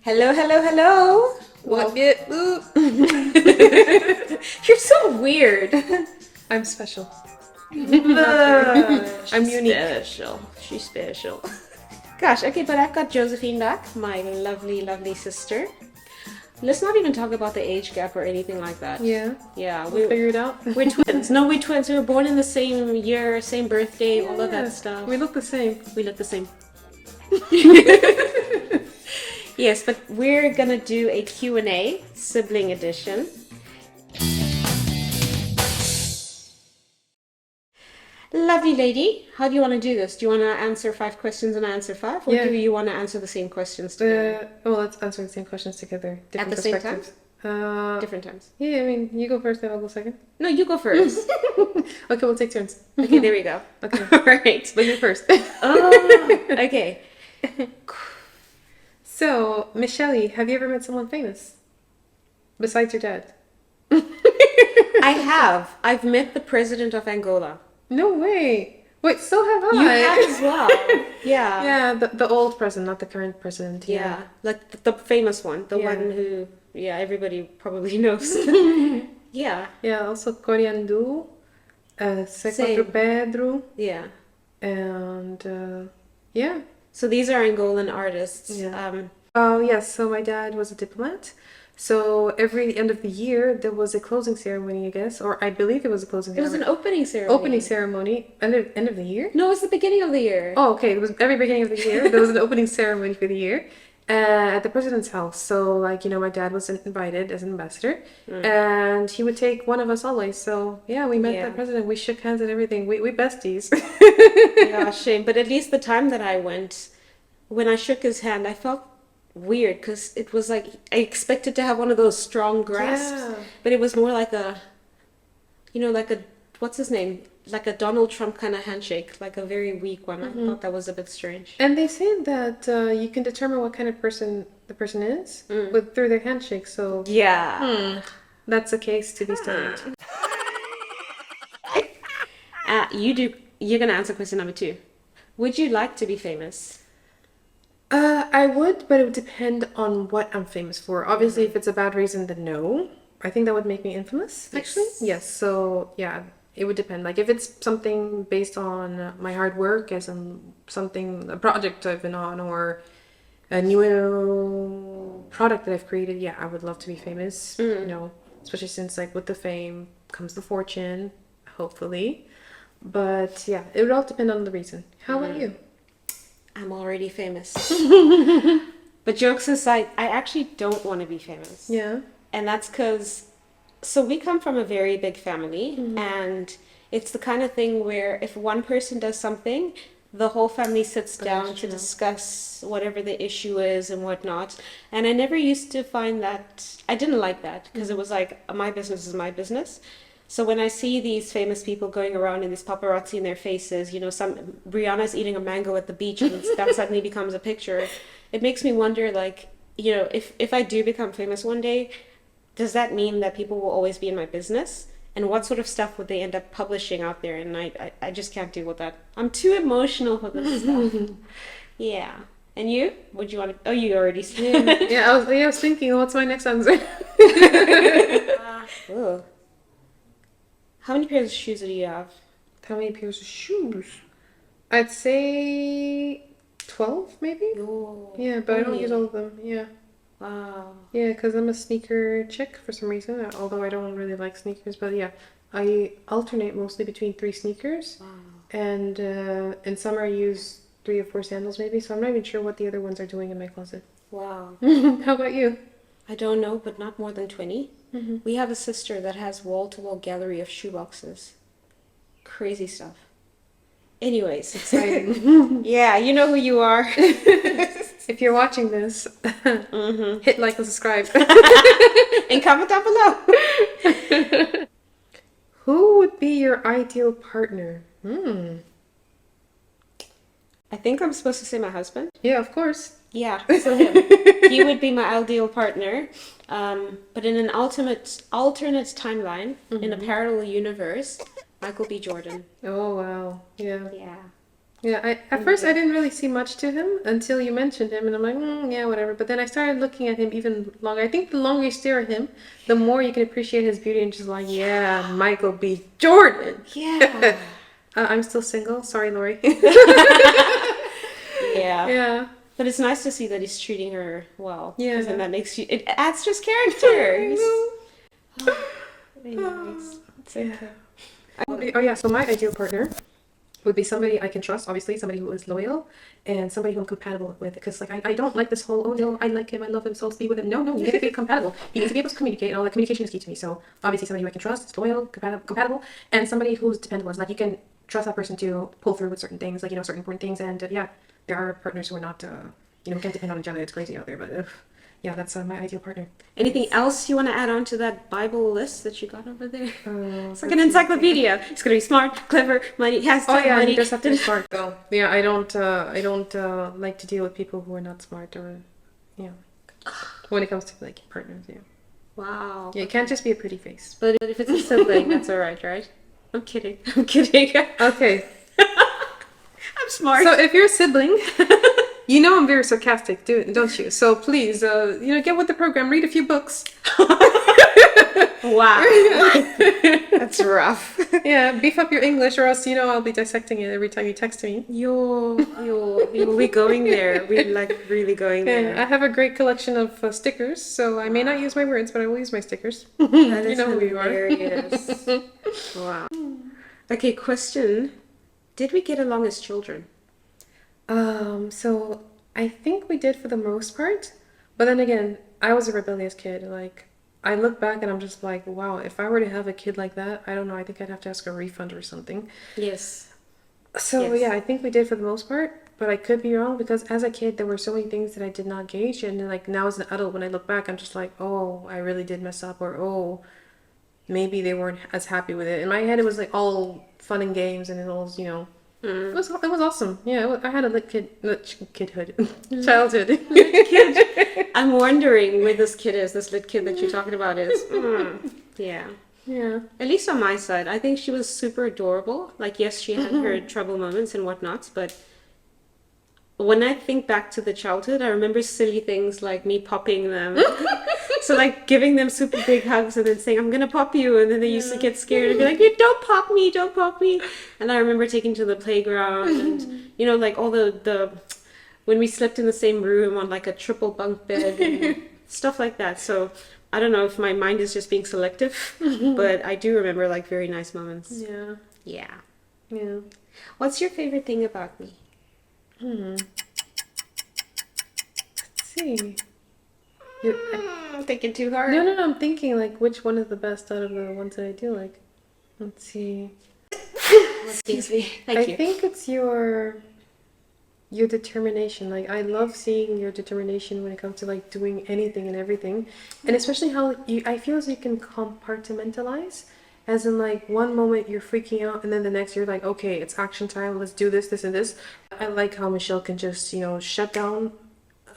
Hello, hello, hello. Well, You're so weird. I'm special. I'm She's unique. special. She's special. Gosh, okay, but I've got Josephine back, my lovely, lovely sister. Let's not even talk about the age gap or anything like that. Yeah, Yeah, we'll figure it out. we're twins. No, we're twins. We were born in the same year, same birthday, all of that stuff. We look the same. We look the same. Yes, but we're gonna do a Q&A, sibling edition. Lovely lady, how do you want to do this? Do you want to answer 5 questions and I answer 5? Or Yeah. do you want to answer the same questions together? Let's answer the same questions together. Different the same perspectives. Different times. Yeah, I mean, you go first, then I'll go second. No, you go first. Okay, we'll take turns. Okay, there we go. Okay, All right. but you first. Oh, okay. So, Michelle, have you ever met someone famous? Besides your dad? I have. I've met the president of Angola. No way. Wait, so have I. You have as well. Yeah. Yeah, the old president, not the current president. Yeah. Like the famous one. The Yeah. one who, yeah, everybody probably knows. Yeah. Yeah, also Coriandu, C4 Same. Pedro, Yeah. and yeah. So these are Angolan artists. Yeah. Oh, yes, so my dad was a diplomat. So every end of the year, there was a closing ceremony, I guess, or I believe it was a closing It was ceremony. an opening ceremony. Opening ceremony. End of the year? No, it was the beginning of the year. Oh, okay. It was every beginning of the year. There was an opening ceremony for the year at the president's house. So, like, my dad was invited as an ambassador, and he would take one of us always. So, yeah, we met Yeah. the president. We shook hands and everything. We besties. Yeah, shame. But at least the time that I went, when I shook his hand, I felt weird because it was like I expected to have one of those strong grasps, Yeah. but it was more like like a, what's his name? Like a Donald Trump kind of handshake, like a very weak one. I thought that was a bit strange. And they say that you can determine what kind of person the person is through their handshake. So Yeah. that's a case to be studied. You're gonna answer question number 2. Would you like to be famous? I would, but it would depend on what I'm famous for. Obviously, if it's a bad reason, then no. I think that would make me infamous, actually. Yes, so yeah, it would depend. Like, if it's something based on my hard work, as in a project I've been on, or a new product that I've created, yeah, I would love to be famous, especially since, like, with the fame comes the fortune, hopefully. But yeah, it would all depend on the reason. How about you? I'm already famous. But jokes aside, I actually don't want to be famous. Yeah. And that's because, so we come from a very big family, and it's the kind of thing where if one person does something, the whole family sits down to discuss whatever the issue is and whatnot. And I never used to find that, I didn't like that because it was like, my business is my business. So when I see these famous people going around in this paparazzi in their faces, some Rihanna's eating a mango at the beach and that suddenly becomes a picture, it makes me wonder, like, if I do become famous one day, does that mean that people will always be in my business? And what sort of stuff would they end up publishing out there? And I just can't deal with that. I'm too emotional for this stuff. Yeah. And you? Would you want to? Oh, you already said. Yeah, I was thinking, what's my next answer? Ugh. How many pairs of shoes do you have? How many pairs of shoes? I'd say 12, maybe? Oh, Yeah, but I don't use all of them. Yeah. wow. Yeah, because I'm a sneaker chick for some reason, although I don't really like sneakers. But yeah, I alternate mostly between 3 sneakers. Wow. And in summer I use 3 or 4 sandals maybe, so I'm not even sure what the other ones are doing in my closet. Wow. How about you? I don't know, but not more than 20. We have a sister that has wall-to-wall gallery of shoeboxes. Crazy stuff. Anyways. Exciting. Yeah, you know who you are. If you're watching this, hit like and subscribe. And comment down below. Who would be your ideal partner? I think I'm supposed to say my husband. Yeah, of course. Yeah, so him. He would be my ideal partner. But in an alternate timeline, in a parallel universe, Michael B. Jordan. Oh, wow. Yeah. Yeah. Yeah, at first I didn't really see much to him until you mentioned him, and I'm like, yeah, whatever. But then I started looking at him even longer. I think the longer you stare at him, the more you can appreciate his beauty and just like, yeah, Michael B. Jordan. Yeah. I'm still single. Sorry, Lori. Yeah. Yeah. But it's nice to see that he's treating her well. Yeah. Because then that makes you, it adds just character. Very nice. It's okay. Oh yeah, so my ideal partner would be somebody I can trust, obviously, somebody who is loyal and somebody who I'm compatible with. Because like I don't like this whole, oh no, I like him, I love him, so I'll be with him. No, you need to be compatible. You need to be able to communicate, and all that communication is key to me. So obviously somebody who I can trust, is loyal, compatible, and somebody who's dependable. It's like you can trust that person to pull through with certain things, like certain important things. And yeah, there are partners who are not, can't depend on each other. It's crazy out there, but yeah, that's my ideal partner. Anything else you want to add on to that Bible list that you got over there? It's like an let's see. encyclopedia. It's gonna be smart, clever, money. Has to Oh have yeah, money. you just have to be smart though. Yeah, I don't like to deal with people who are not smart or, when it comes to like partners. Yeah. Wow. Yeah, it can't just be a pretty face. But if it's a sibling, that's all right, right? I'm kidding. I'm kidding. Okay. I'm smart. So if you're a sibling, you know I'm very sarcastic, don't you? So please, get with the program. Read a few books. Wow. That's rough. Yeah, beef up your English, or else I'll be dissecting it every time you text me. You'll be going there. We're like really going there. Yeah, I have a great collection of stickers, so I may not use my words, but I will use my stickers. That is who you are. hilarious. Wow. Okay, question. Did we get along as children? So I think we did for the most part, but then again, I was a rebellious kid. Like, I look back and I'm just like, wow, if I were to have a kid like that, I don't know, I think I'd have to ask a refund or something. Yes. So Yes. yeah, I think we did for the most part, but I could be wrong because as a kid, there were so many things that I did not gauge, and then, like now as an adult, when I look back, I'm just like, oh, I really did mess up, or oh, maybe they weren't as happy with it. In my head, it was like all fun and games, and it was, it was awesome. Yeah, I had a kidhood, childhood. Kid. I'm wondering where this kid is, this lit kid that you're talking about is. Yeah. Yeah. At least on my side, I think she was super adorable. Like, yes, she had her trouble moments and whatnots, but when I think back to the childhood, I remember silly things like me popping them. So, like, giving them super big hugs and then saying, I'm gonna pop you. And then they used to get scared and be like, don't pop me, don't pop me. And I remember taking to the playground and, like all the when we slept in the same room on like a triple bunk bed and stuff like that. So, I don't know if my mind is just being selective, but I do remember like very nice moments. Yeah. Yeah. Yeah. What's your favorite thing about me? Let's see. I'm thinking too hard. No, I'm thinking like which one is the best out of the ones that I do. Like, let's see. Excuse me. Thank I you. think it's your determination. Like, I love seeing your determination when it comes to like doing anything and everything, and especially how I feel as you can compartmentalize. As in, like, one moment you're freaking out, and then the next you're like, okay, it's action time. Let's do this, this, and this. I like how Michelle can just, shut down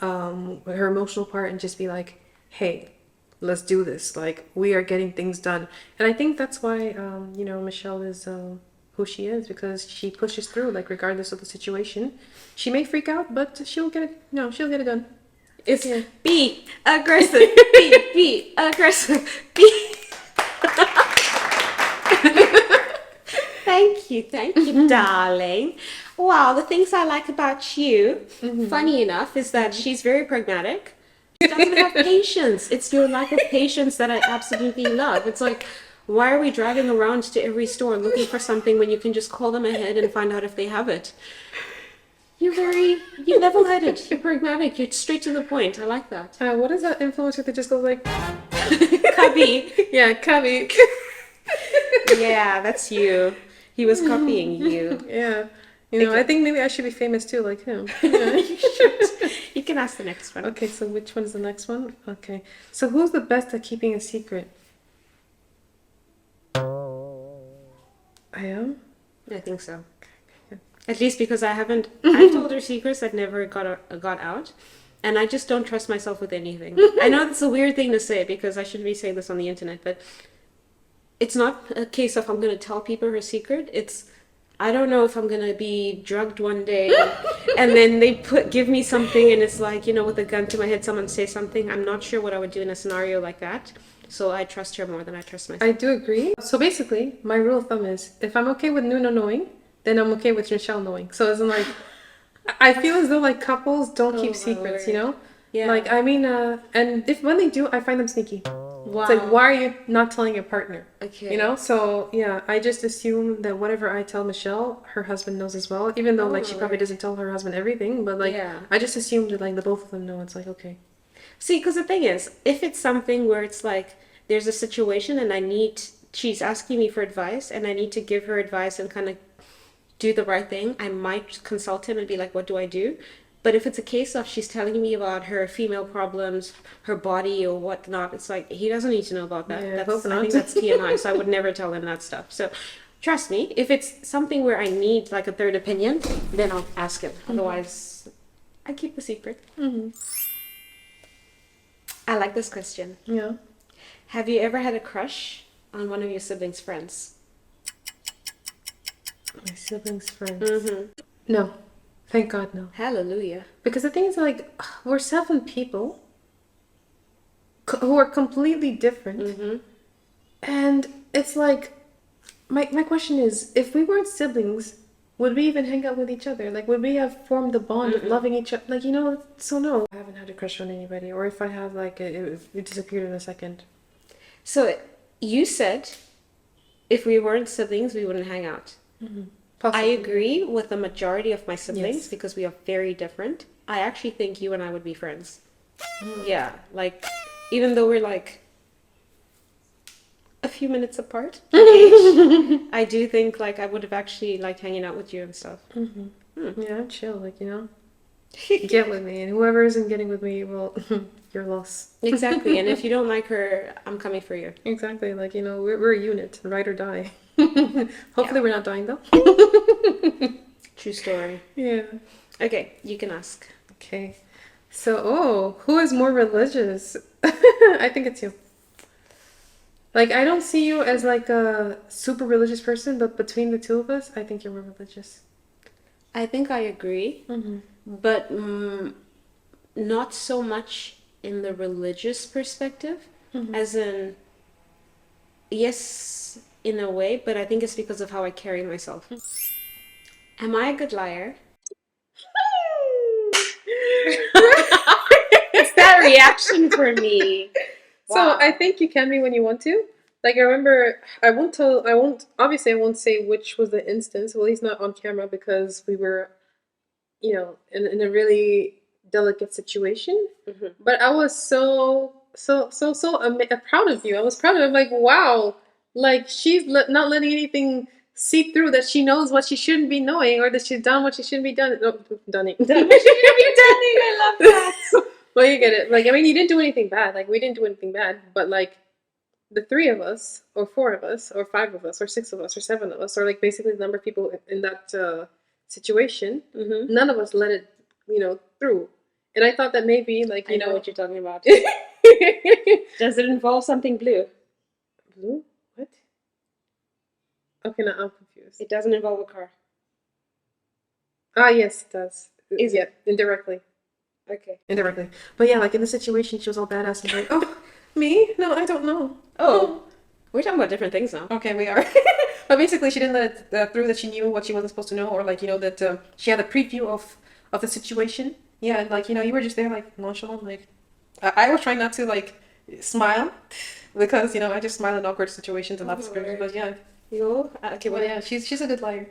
her emotional part and just be like, hey, let's do this. Like, we are getting things done. And I think that's why, Michelle is who she is, because she pushes through, like, regardless of the situation. She may freak out, but she'll get it, she'll get it done. It's be aggressive, be aggressive, be. Thank you, darling. Wow, the things I like about you, funny enough, is that she's very pragmatic. She doesn't have patience. It's your lack of patience that I absolutely love. It's like, why are we driving around to every store looking for something when you can just call them ahead and find out if they have it? You're level-headed. You're pragmatic. You're straight to the point. I like that. What is that influencer that just goes like, Cubby. yeah, Cubby. Yeah, that's you. He was copying you. Yeah. I think maybe I should be famous too, like him. Yeah. You should. You can ask the next one. Okay, so which one's the next one? Okay. So who's the best at keeping a secret? I am? I think so. At least because I've told her secrets that never got out. And I just don't trust myself with anything. I know that's a weird thing to say because I shouldn't be saying this on the internet, but it's not a case of I'm going to tell people her secret. It's I don't know if I'm gonna be drugged one day, and then they give me something, and it's like, with a gun to my head, someone say something. I'm not sure what I would do in a scenario like that. So I trust her more than I trust myself. I do agree. So basically, my rule of thumb is if I'm okay with Nuno knowing, then I'm okay with Michelle knowing. So it's like, I feel as though like couples don't keep secrets, Yeah. Like, I mean, and when they do, I find them sneaky. Wow. It's like, why are you not telling your partner? Okay. So yeah, I just assume that whatever I tell Michelle, her husband knows as well. Even though like she probably doesn't tell her husband everything, but like I just assume that like the both of them know. It's like, okay. See, because the thing is, if it's something where it's like there's a situation and she's asking me for advice and I need to give her advice and kind of do the right thing, I might consult him and be like, what do I do? But if it's a case of she's telling me about her female problems, her body or whatnot, it's like, he doesn't need to know about that. Yeah, I think that's TMI, so I would never tell him that stuff. So trust me, if it's something where I need like a third opinion, then I'll ask him. Otherwise, I keep the secret. I like this question. Yeah. Have you ever had a crush on one of your siblings' friends? My siblings' friends. No. Thank God, no. Hallelujah. Because the thing is, like, we're 7 people who are completely different. And it's like, my question is, if we weren't siblings, would we even hang out with each other? Like, would we have formed the bond of loving each other? Like, so no. I haven't had a crush on anybody. Or if I have, like, it disappeared in a second. So you said if we weren't siblings, we wouldn't hang out. I agree with the majority of my siblings because we are very different. I actually think you and I would be friends. Yeah, like even though we're like a few minutes apart in age, I do think like I would have actually liked hanging out with you and stuff. Yeah, I'm chill, like, get with me, and whoever isn't getting with me, well, you're lost. Exactly, and if you don't like her, I'm coming for you. Exactly, like, we're a unit, ride or die. Hopefully we're not dying though. True story. Yeah. Okay, you can ask. Okay. So, who is more religious? I think it's you. Like, I don't see you as like a super religious person, but between the two of us, I think you're more religious. I think I agree, but not so much in the religious perspective, as in, yes, in a way, but I think it's because of how I carry myself. Am I a good liar? It's that reaction for me. So I think you can be when you want to. Like, I remember, obviously I won't say which was the instance, well, at least not on camera, because we were, in a really delicate situation. But I was so proud of you. I was proud of her. Like, wow, like she's not letting anything seep through that she knows what she shouldn't be knowing, or that she's done what she shouldn't be done. No, done what she shouldn't be done. I love that. Well, you get it. Like, I mean, you didn't do anything bad. Like, we didn't do anything bad, but like the 3 of us, or 4 of us, or 5 of us, or 6 of us, or 7 of us, or like basically the number of people in that situation, none of us let it, through. And I thought that maybe, like, I know what you're talking about. Does it involve something blue? Blue? What? Okay, now I'm confused. It doesn't involve a car. Ah, yes, it does. Is it? Indirectly. Okay. Indirectly. But yeah, like in the situation, she was all badass and like, oh, me? No, I don't know. Oh. We're talking about different things now. Okay, we are. But basically, she didn't let it through that she knew what she wasn't supposed to know, or like, that she had a preview of the situation. Yeah, and like, you were just there like nonchalant. Like, I was trying not to like smile because, I just smile in awkward situations and laugh. But yeah. Okay, well, yeah, she's a good liar.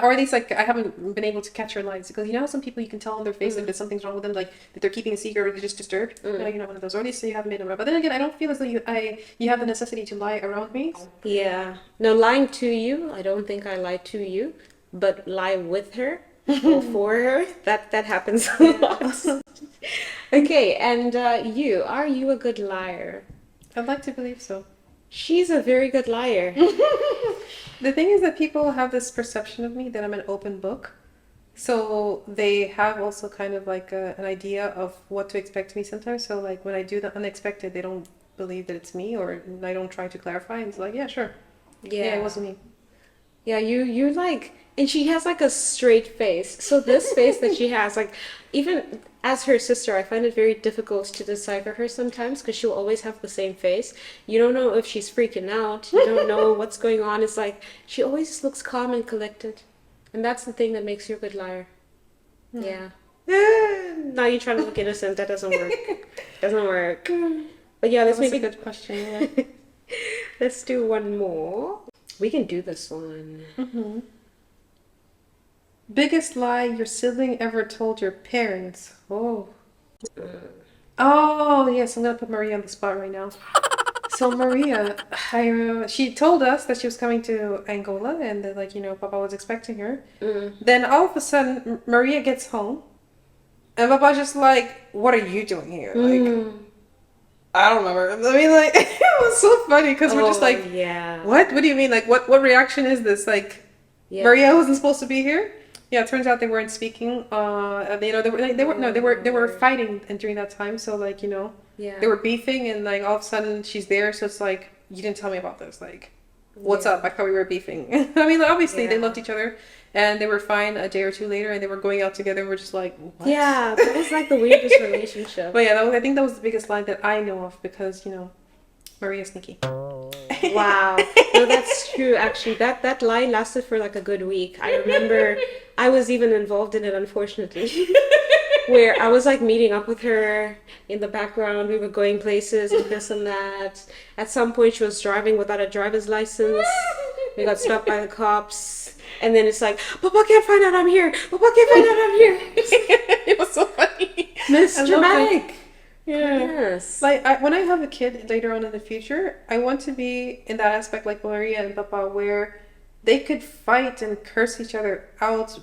Or at least, like, I haven't been able to catch her lies. Because, how some people you can tell on their face if something's wrong with them, like, that they're keeping a secret or they're just disturbed. No, you're not one of those. Or at least you haven't made them up. But then again, I don't feel as though you have the necessity to lie around me. Yeah. No, lying to you, I don't think I lie to you. But lie with her or for her, that happens a lot. Okay, and are you a good liar? I'd like to believe so. She's a very good liar. The thing is that people have this perception of me that I'm an open book. So they have also kind of like an idea of what to expect me sometimes. So like when I do the unexpected, they don't believe that it's me, or I don't try to clarify. And it's like, yeah, sure. Yeah, it wasn't me. Yeah, you like, And she has like a straight face. So this face that she has, like, even as her sister, I find it very difficult to decipher her sometimes because she'll always have the same face. You don't know if she's freaking out. You don't know what's going on. It's like she always looks calm and collected. And that's the thing that makes you a good liar. Yeah. Now you're trying to look innocent. That doesn't work. Doesn't work. But yeah, That let's was a maybe good question. Yeah. let's do one more. We can do this one. Mm-hmm. Biggest lie your sibling ever told your parents? Oh. Oh, yes, I'm gonna put Maria on the spot right now. So Maria, she told us that she was coming to Angola and that, like, Papa was expecting her. Then all of a sudden, Maria gets home, and Papa's just like, "What are you doing here?" Like, I don't remember. I mean, like, it was so funny because we're just like, yeah. "What? What do you mean? Like, what reaction is this? Like, Yeah. Maria wasn't supposed to be here?" Yeah, it turns out they weren't speaking. They were fighting and during that time. So, like, Yeah. they were beefing, and like all of a sudden she's there. So it's like, you didn't tell me about this. Like, what's up? I thought we were beefing. I mean, obviously they loved each other, and they were fine a day or two later, and they were going out together. And we're just like, what? Yeah, that was like the weirdest relationship. But yeah, I think that was the biggest lie that I know of because Maria's sneaky. Wow. No, that's true. Actually, that lie lasted for like a good week. I remember I was even involved in it, unfortunately, where I was like meeting up with her in the background. We were going places and this and that. At some point, she was driving without a driver's license. We got stopped by the cops. And then it's like, Papa can't find out I'm here. Papa can't find out I'm here. It was so funny. Miss Dramatic. Yeah. Yes. Like, when I have a kid later on in the future, I want to be in that aspect like Maria and Papa, where they could fight and curse each other out,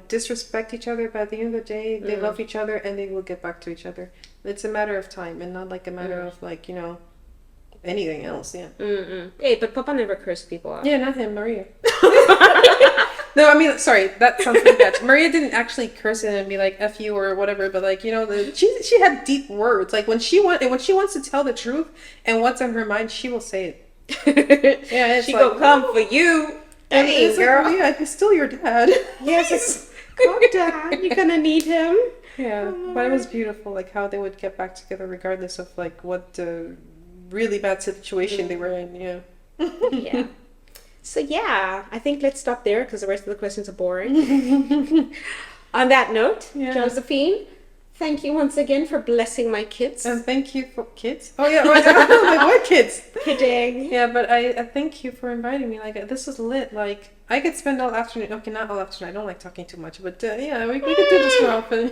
disrespect each other, but at the end of the day, they love each other and they will get back to each other. It's a matter of time and not like a matter of like, anything else. Yeah. Hey, but Papa never cursed people out. Yeah, not him, Maria. No, I mean, sorry, that sounds really bad. Maria didn't actually curse him and be like "F you" or whatever, but like she had deep words. Like when she wants to tell the truth and what's on her mind, she will say it. Yeah, it's she like, gonna come for you. And Hey, it's girl. Like, yeah, he's still your dad. Yes, calm down. You're gonna need him. Yeah, but it was beautiful, like how they would get back together regardless of like what really bad situation they were in. Yeah. Yeah. So yeah, I think let's stop there because the rest of the questions are boring. On that note, Josephine, thank you once again for blessing my kids. And thank you for kids. Oh yeah, like what kids? Kidding. Yeah, but I thank you for inviting me. Like this was lit. Like I could spend all afternoon. Okay, not all afternoon. I don't like talking too much, but yeah, we could do this more often.